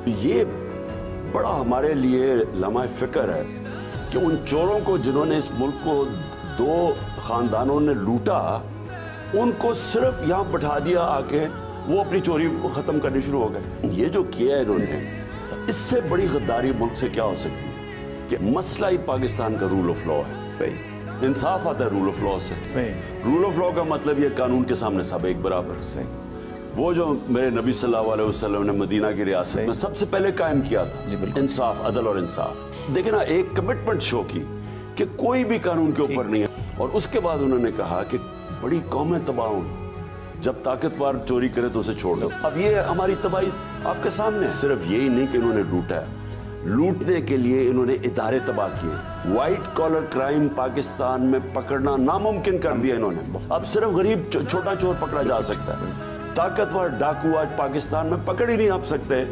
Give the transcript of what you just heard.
ये बड़ा हमारे लिए लम्हा फ़िक्र है कि उन चोरों को जिन्होंने इस मुल्क को दो ख़ानदानों ने लूटा, उनको सिर्फ यहाँ बैठा दिया आके, वो अपनी चोरी ख़त्म करनी शुरू हो गए। ये जो किया है इन्होंने, इससे बड़ी गद्दारी मुल्क से क्या हो सकती है कि मसला ही पाकिस्तान का रूल ऑफ लॉ है। सही, इंसाफ आता है रूल ऑफ लॉ से। सही, रूल ऑफ लॉ का मतलब ये कानून के सामने सब एक बराबर। सही। वो जो मेरे नबी सल्लल्लाहु अलैहि वसल्लम ने मदीना की रियासत में सबसे पहले कायम किया था, इंसाफ, अदल और इंसाफ। देखिए ना, एक कमिटमेंट शो की कि कोई भी कानून के ऊपर नहीं है। और उसके बाद उन्होंने कहा कि बड़ी कौमें तबाह हुई, जब ताकतवर चोरी करे तो उसे छोड़ दो। अब ये हमारी तबाही आपके सामने है। सिर्फ यही नहीं कि इन्होंने लूटा है, लूटने के लिए इन्होंने इदारे तबाह किए। व्हाइट कॉलर क्राइम पाकिस्तान में पकड़ना नामुमकिन कर दिया इन्होंने। अब सिर्फ गरीब छोटा चोर पकड़ा जा सकता है, ताकतवर डाकू आज पाकिस्तान में पकड़ ही नहीं आप सकते।